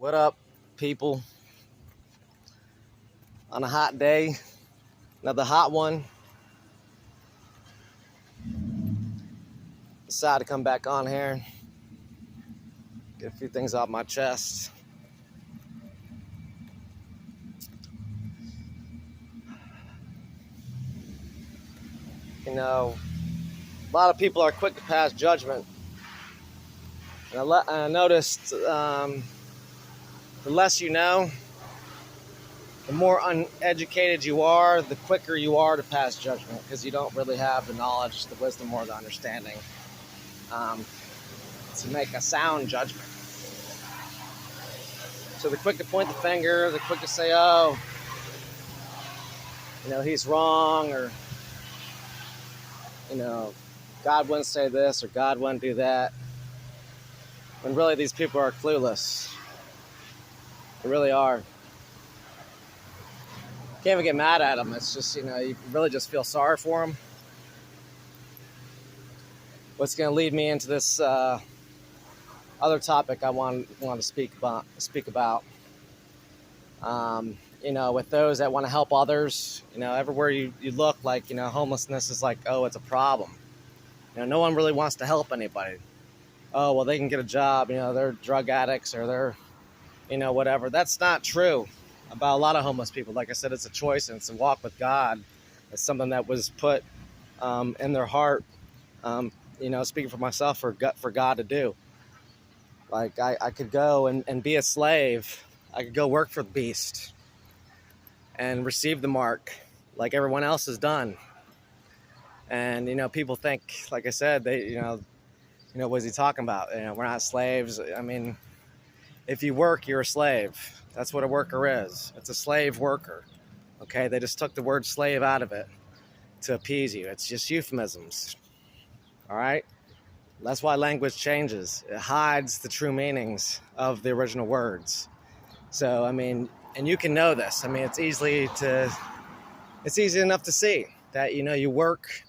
What up, people? On a hot day, another hot one. Decided to come back on here, get a few things off my chest. You know, a lot of people are quick to pass judgment. And I noticed the less you know, the more uneducated you are, the quicker you are to pass judgment, because you don't really have the knowledge, the wisdom, or the understanding to make a sound judgment. So the quick to point the finger, the quick to say, oh, he's wrong, or, God wouldn't say this, or God wouldn't do that. When really these people are clueless. They really are. Can't even get mad at them. It's just, you really just feel sorry for them. What's going to lead me into this other topic I want to speak about. With those that want to help others, everywhere you look, like, homelessness is like, oh, it's a problem. No one really wants to help anybody. Oh, well, they can get a job, they're drug addicts, or they're, whatever. That's not true about a lot of homeless people. Like I said, it's a choice, and it's a walk with God. It's something that was put in their heart, speaking for myself, for God to do. Like, I could go and be a slave. I could go work for the beast and receive the mark like everyone else has done. And, people think, like I said, they, what is he talking about? We're not slaves. I mean, if you work, you're a slave. That's what a worker is. It's a slave worker. Okay? They just took the word slave out of it to appease you. It's just euphemisms. All right? That's why language changes. It hides the true meanings of the original words. So, and you can know this. It's easy enough to see that, you work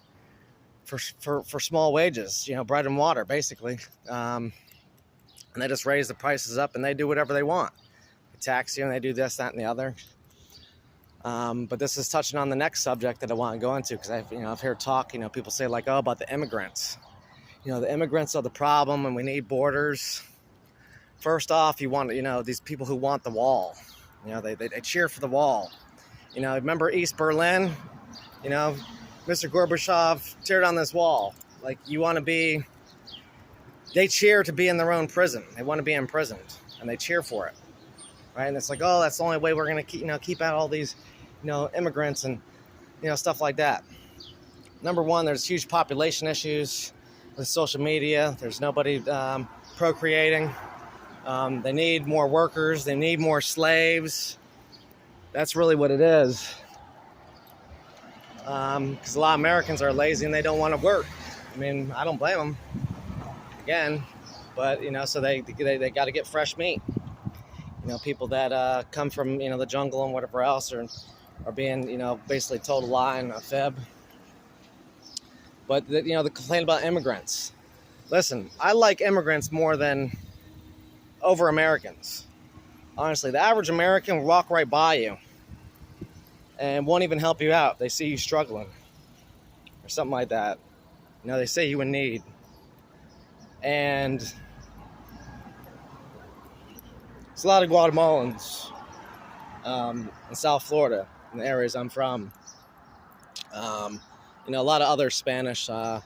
for small wages, bread and water, basically. And they just raise the prices up, and they do whatever they want. They tax you, and they do this, that, and the other. But this is touching on the next subject that I want to go into, because I've heard talk, people say, like, oh, about the immigrants. The immigrants are the problem, and we need borders. First off, you want, these people who want the wall. They cheer for the wall. Remember East Berlin? Mr. Gorbachev, tear down this wall. Like, they cheer to be in their own prison. They want to be imprisoned, and they cheer for it, right? And it's like, oh, that's the only way we're going to keep out all these, immigrants and, stuff like that. Number one, there's huge population issues with social media. There's nobody procreating. They need more workers. They need more slaves. That's really what it is. Because a lot of Americans are lazy and they don't want to work. I don't blame them. Again, but so they got to get fresh meat. People that come from the jungle and whatever else are being basically told a lie and a fib. But the complaint about immigrants. Listen, I like immigrants more than over Americans. Honestly, the average American will walk right by you and won't even help you out. They see you struggling or something like that. They say you in need. And there's a lot of Guatemalans in South Florida, in the areas I'm from. A lot of other Spanish, South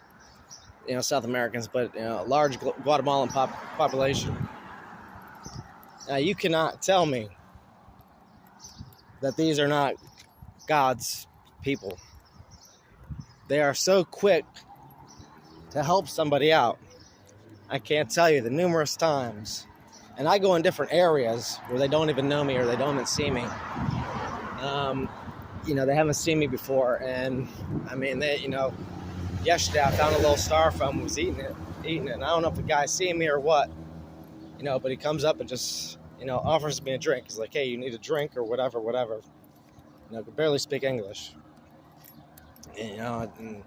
Americans, but a large Guatemalan population. Now, you cannot tell me that these are not God's people. They are so quick to help somebody out. I can't tell you the numerous times. And I go in different areas where they don't even know me or they don't even see me. They haven't seen me before. And, yesterday I found a little styrofoam, was eating it. And I don't know if the guy's seeing me or what. But he comes up and just, offers me a drink. He's like, hey, you need a drink or whatever. Could barely speak English. And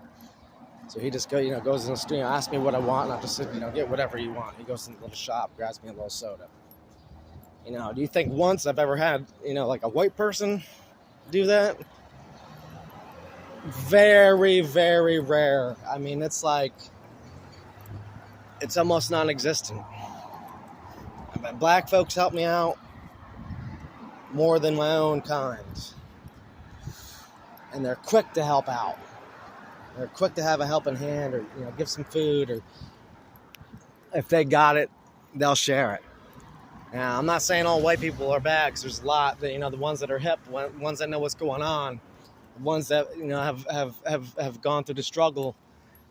so he just goes in the studio, asks me what I want, and I just said, get whatever you want. He goes in the little shop, grabs me a little soda. Do you think once I've ever had, like a white person do that? Very, very rare. I mean, it's almost non-existent. I mean, black folks help me out more than my own kind. And they're quick to help out. They're quick to have a helping hand, or, give some food, or if they got it, they'll share it. Now, I'm not saying all white people are bad, because there's a lot that, the ones that are hip, ones that know what's going on, the ones that, have gone through the struggle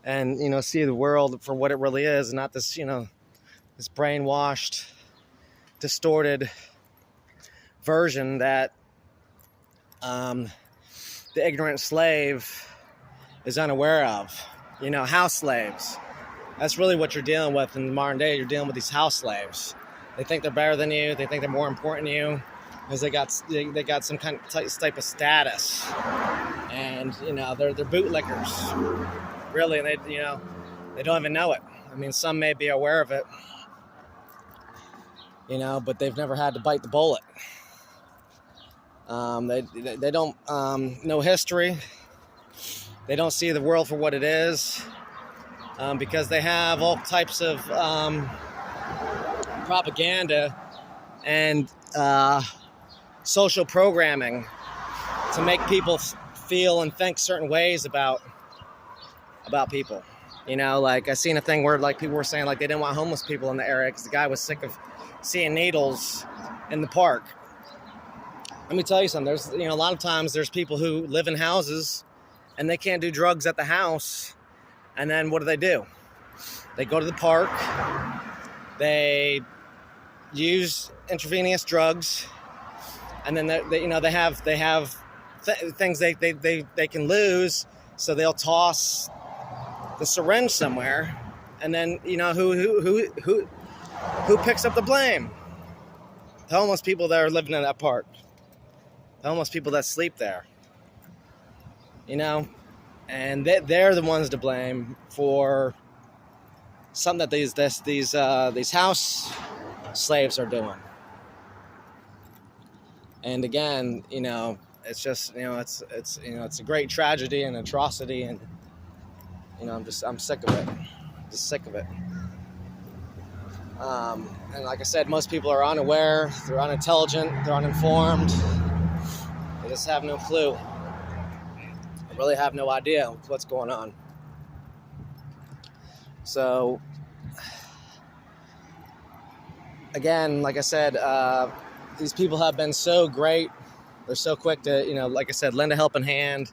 and, see the world for what it really is, and not this, this brainwashed, distorted version that the ignorant slave is unaware of. House slaves. That's really what you're dealing with in the modern day. You're dealing with these house slaves. They think they're better than you. They think they're more important than you because they got some kind of type of status, and they're bootlickers, really, and they don't even know it. I mean, some may be aware of it, but they've never had to bite the bullet. They don't know history. They don't see the world for what it is, because they have all types of propaganda and social programming to make people feel and think certain ways about people. Like I seen a thing where like people were saying like they didn't want homeless people in the area because the guy was sick of seeing needles in the park. Let me tell you something. There's a lot of times there's people who live in houses and they can't do drugs at the house, and then what do? They go to the park. They use intravenous drugs, and then they have things they can lose, so they'll toss the syringe somewhere, and then who picks up the blame? The homeless people that are living in that park, the homeless people that sleep there, and they're the ones to blame for something that these house slaves are doing. And again, it's just it's a great tragedy and atrocity, and I'm sick of it. Just sick of it. And like I said, most people are unaware, they're unintelligent, they're uninformed. They just have no clue. They really have no idea what's going on. So again, like I said, these people have been so great. They're so quick to, like I said, lend a helping hand,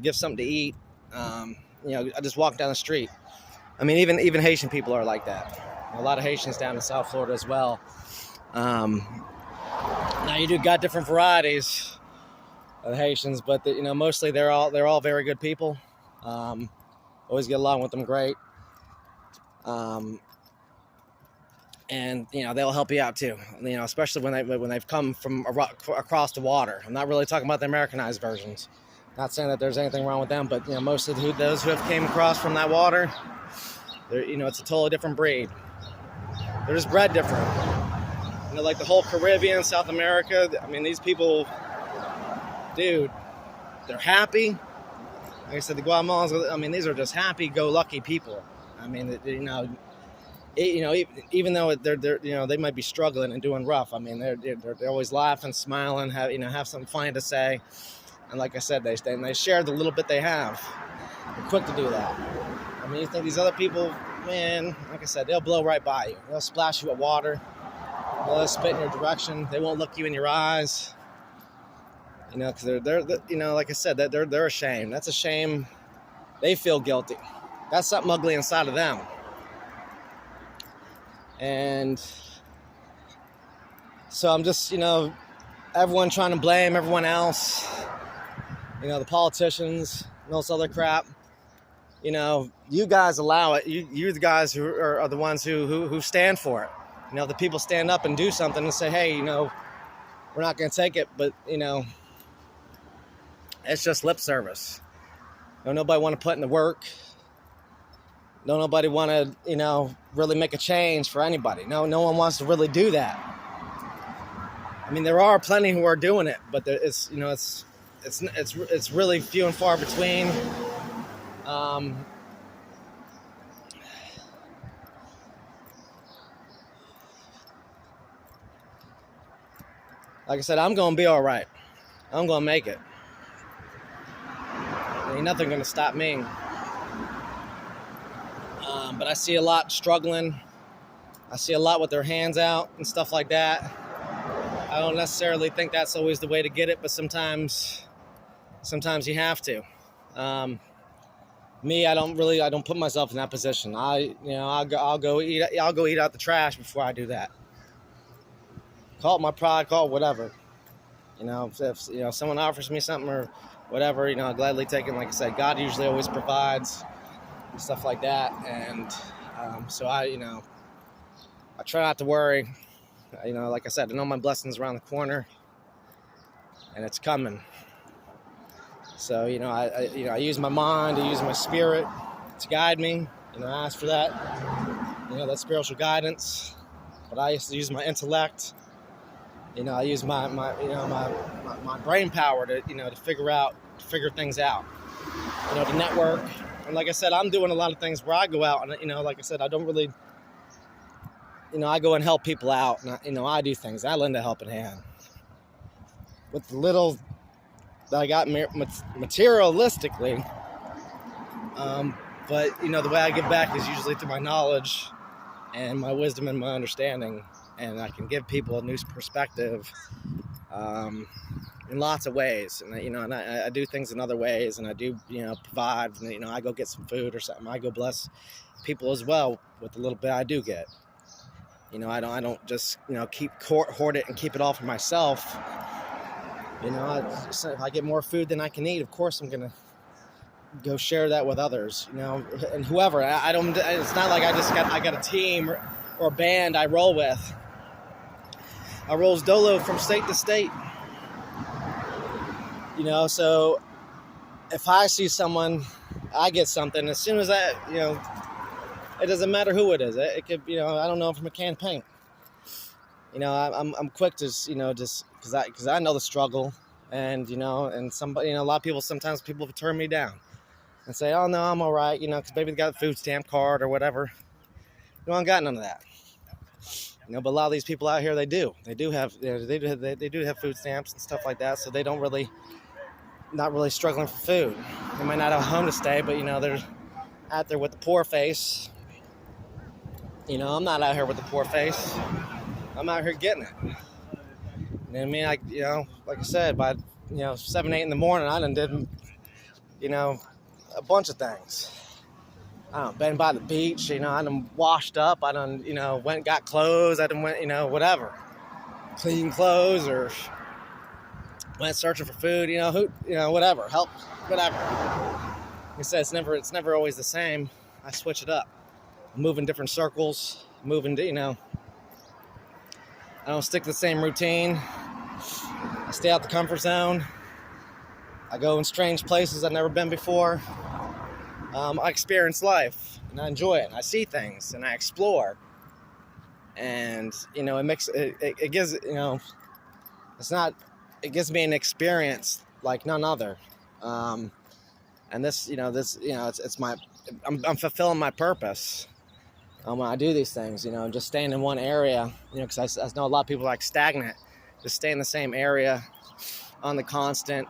give something to eat. I just walk down the street. I mean, even Haitian people are like that. A lot of Haitians down in South Florida as well. Now you got different varieties of Haitians, but mostly they're all very good people. Always get along with them great. And they'll help you out too. Especially when they've come from across the water. I'm not really talking about the Americanized versions. Not saying that there's anything wrong with them, but most of those who have came across from that water, they're it's a totally different breed. They're just bred different. Like the whole Caribbean, South America. I mean, these people, dude, they're happy. Like I said, the Guatemalans. I mean, these are just happy-go-lucky people. I mean, even though they're they might be struggling and doing rough. I mean, they're always laughing, smiling, have something funny to say. And like I said, they share the little bit they have. They're quick to do that. I mean, you think these other people, man, like I said, they'll blow right by you. They'll splash you with water. They'll spit in your direction. They won't look you in your eyes. Because they're like I said, they're ashamed. That's a shame. They feel guilty. That's something ugly inside of them. And so I'm just, everyone trying to blame everyone else. The politicians and all this other crap. You guys allow it. You're the guys who are the ones who stand for it. The people stand up and do something and say, hey, we're not going to take it, but, it's just lip service. Don't nobody want to put in the work. Don't nobody want to, really make a change for anybody. No one wants to really do that. I mean, there are plenty who are doing it, but it's, you know, it's really few and far between. Like I said, I'm gonna be all right. I'm gonna make it. Ain't nothing gonna stop me. But I see a lot struggling. I see a lot with their hands out and stuff like that. I don't necessarily think that's always the way to get it, but sometimes you have to. Me, I don't put myself in that position. I'll go eat out the trash before I do that. Call it my pride, call it whatever. You know, if someone offers me something or whatever, you know, I'll gladly take it. Like I said, God usually always provides and stuff like that, and so I try not to worry. You know, like I said, I know my blessing's around the corner, and it's coming. So, you know, I use my mind, I use my spirit to guide me. You know, I ask for that, you know, that spiritual guidance. But I used to use my intellect. You know, I use my brain power to figure things out. You know, to network. And like I said, I'm doing a lot of things where I go out and, you know, like I said, I don't really, you know, I go and help people out, and I do things. I lend a helping hand with the little that I got materialistically. But you know, the way I give back is usually through my knowledge and my wisdom and my understanding, and I can give people a new perspective in lots of ways. And and I do things in other ways, and I do provide. And, I go get some food or something. I go bless people as well with the little bit I do get. I don't just hoard it and keep it all for myself. If I get more food than I can eat, of course I'm gonna go share that with others. And whoever. I don't. It's not like I got a team or a band I roll with. I rolls dolo from state to state. So if I see someone, I get something. As soon as it doesn't matter who it is. It could, I don't know, from a can of paint. I'm quick to, just because I know the struggle, and and somebody, a lot of people, sometimes people turn me down and say, oh no, I'm all right, because maybe they got a food stamp card or whatever. I don't got none of that. But a lot of these people out here, they do have food stamps and stuff like that, so they don't really, not really struggling for food. They might not have a home to stay, but they're out there with the poor face. I'm not out here with the poor face. I'm out here getting it. You know what I mean? Like I said, by 7, 8 in the morning, I done did a bunch of things. I done been by the beach. I done washed up. I done went and got clothes. I done went whatever, clean clothes, or went searching for food. Whatever, help, whatever. Like I said, it's never always the same. I switch it up. Move in different circles. Moving to I don't stick to the same routine. I stay out the comfort zone. I go in strange places I've never been before. I experience life, and I enjoy it. I see things, and I explore. And it gives it gives me an experience like none other. And I'm fulfilling my purpose. When I do these things, just staying in one area, because I know a lot of people are like stagnant, just stay in the same area on the constant,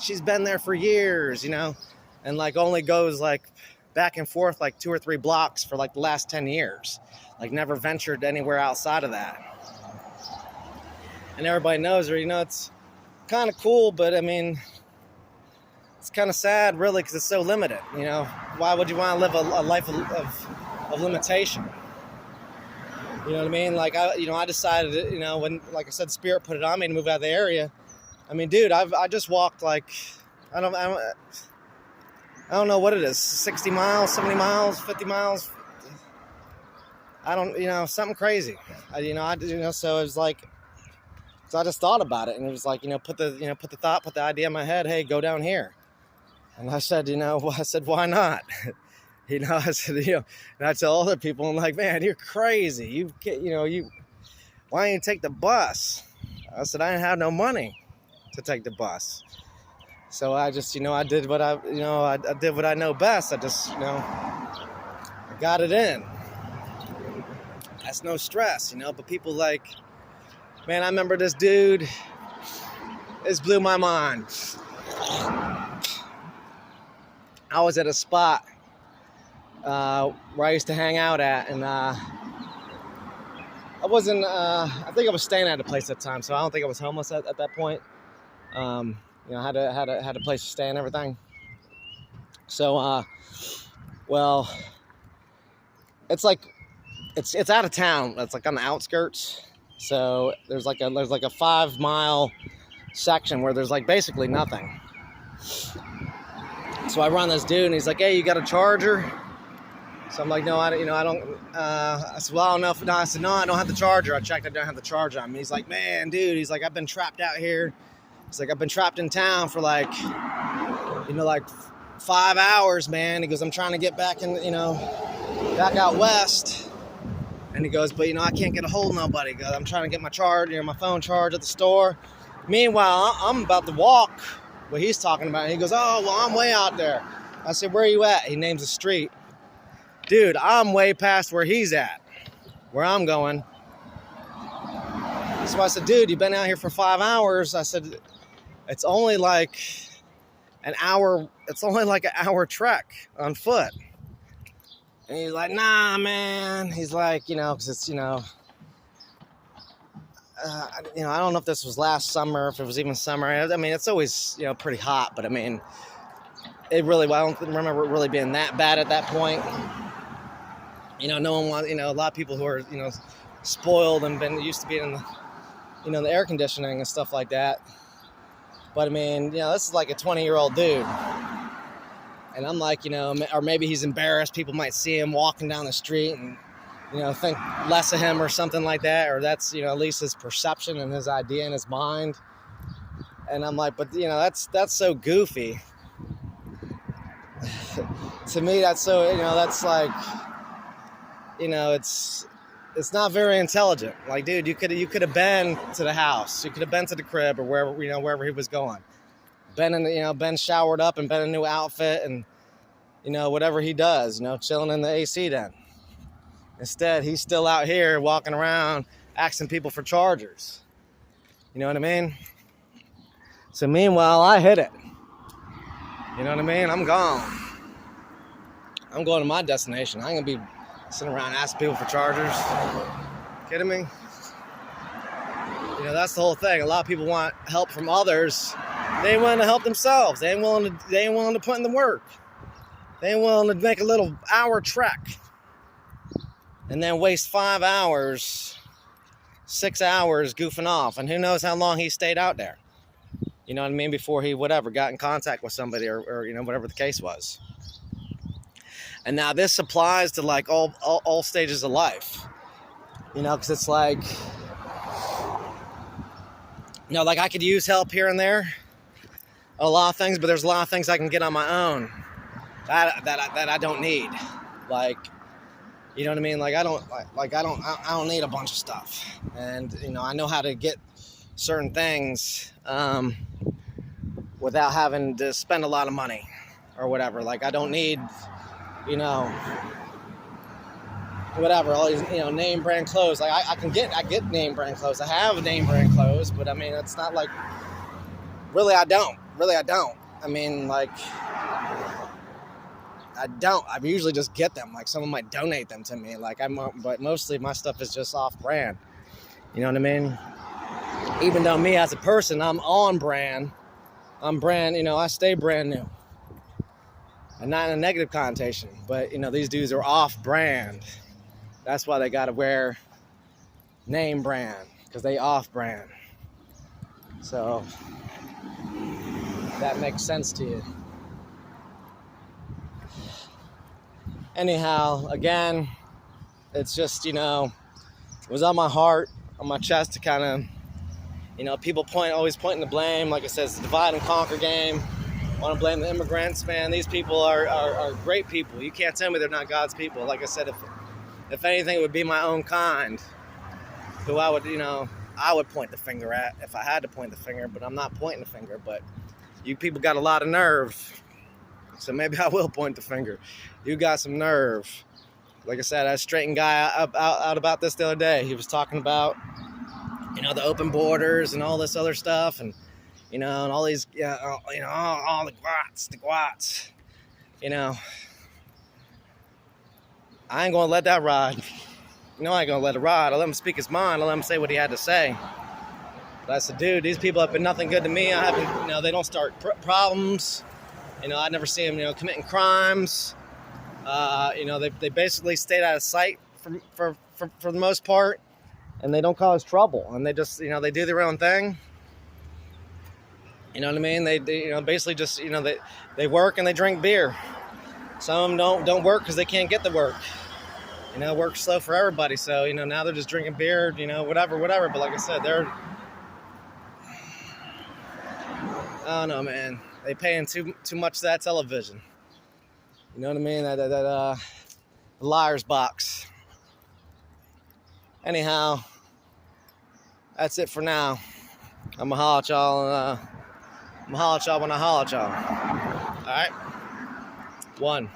she's been there for years, and like only goes like back and forth like 2 or 3 blocks for like the last 10 years, like never ventured anywhere outside of that. And everybody knows her, it's kind of cool, but I mean, it's kind of sad really, because it's so limited. Why would you want to live a life of limitation? You know what I mean? Like I decided, when, like I said, Spirit put it on me to move out of the area. I mean, dude, I just walked like I don't know what it is, 60 miles, 70 miles, 50 miles. I don't, something crazy. So it was like, so I just thought about it, and it was like, put the idea in my head, hey, go down here. And I said, why not? I said, and I tell other people, I'm like, man, you're crazy. Why don't you take the bus? I said, I didn't have no money to take the bus. So I just, I did what I did what I know best. I just, I got it in. That's no stress, but people like, man, I remember this dude, this blew my mind. I was at a spot where I used to hang out at, and I wasn't, I think I was staying at a place at the time, so I don't think I was homeless at that point. I had a place to stay and everything. So, well, it's like, it's out of town. It's like on the outskirts. So there's like a 5 mile section where there's like basically nothing. So I run this dude, and he's like, "Hey, you got a charger?" So I'm like, "No, I don't." I said, "Well, I don't know if." No, I said, "No, I don't have the charger. I checked. I don't have the charger on me." He's like, "Man, dude," he's like, "I've been trapped out here." He's like, "I've been trapped in town for like 5 hours, man." He goes, "I'm trying to get back in, back out west." And he goes, "But I can't get a hold of nobody." He goes, "I'm trying to get my my phone charged at the store." Meanwhile, I'm about to walk what he's talking about. And he goes, "Oh, well, I'm way out there." I said, "Where are you at?" He names a street. Dude, I'm way past where he's at, where I'm going. So I said, "Dude, you've been out here for 5 hours." I said, "It's only like an hour. It's only like an hour trek on foot." And he's like, "Nah, man." He's like, because it's, I don't know if this was last summer, if it was even summer. I mean, it's always, pretty hot, but I mean, I don't remember it really being that bad at that point. No one wants, a lot of people who are, spoiled and been used to being in the air conditioning and stuff like that. But I mean, this is like a 20-year-old dude. And I'm like, or maybe he's embarrassed. People might see him walking down the street and, think less of him or something like that. Or that's, at least his perception and his idea in his mind. And I'm like, but, that's so goofy. To me, that's so, that's like, it's not very intelligent. Like, dude, you could have been to the house. You could have been to the crib or wherever he was going. Been showered up and been in a new outfit and, whatever he does, chilling in the AC den. Instead, he's still out here walking around asking people for chargers. You know what I mean? So meanwhile, I hit it. You know what I mean? I'm gone. I'm going to my destination. I ain't going to be sitting around asking people for chargers. Kidding me? That's the whole thing. A lot of people want help from others. They ain't willing to help themselves. They ain't willing to put in the work. They ain't willing to make a little hour trek and then waste 5 hours, 6 hours goofing off. And who knows how long he stayed out there. You know what I mean? Before he got in contact with somebody or whatever the case was. And now this applies to like all stages of life. Because it's like, like I could use help here and there. A lot of things, but there's a lot of things I can get on my own that I don't need. Like, you know what I mean? Like I don't need a bunch of stuff. And I know how to get certain things without having to spend a lot of money or whatever. Like I don't need whatever, all these, name brand clothes. Like I get name brand clothes. I have name brand clothes, but I mean, it's not like, really I don't. I mean, like, I don't. I usually just get them. Like someone might donate them to me. Like but mostly my stuff is just off brand. You know what I mean? Even though me as a person, I'm on brand. I'm brand, I stay brand new. And not in a negative connotation, but these dudes are off brand. That's why they gotta wear name brand, because they off brand. So that makes sense to you. Anyhow, again, it's just, it was on my heart, on my chest to kind of, people always pointing the blame. Like I said, it's a divide and conquer game. Want to blame the immigrants, man. These people are great people. You can't tell me they're not God's people. Like I said, if anything, it would be my own kind, who I I would point the finger at if I had to point the finger, but I'm not pointing the finger. But you people got a lot of nerve, so maybe I will point the finger. You got some nerve. Like I said, I straightened guy out about this the other day. He was talking about, the open borders and all this other stuff, and and all these, all the gwats. I ain't gonna let that ride. I ain't gonna let it ride. I let him speak his mind. I let him say what he had to say. But I said, dude, these people have been nothing good to me. I haven't, they don't start problems. I never see them, committing crimes. They basically stayed out of sight for the most part, and they don't cause trouble. And they just, they do their own thing. You know what I mean? They basically just, they work and they drink beer. Some don't work because they can't get to work. Work's slow for everybody. So, now they're just drinking beer, whatever. But like I said, I don't know, man. They paying too much to that television. You know what I mean? That liar's box. Anyhow, that's it for now. I'm going to holler at y'all. I'm going to holler at y'all when I holler at y'all. All right? 1.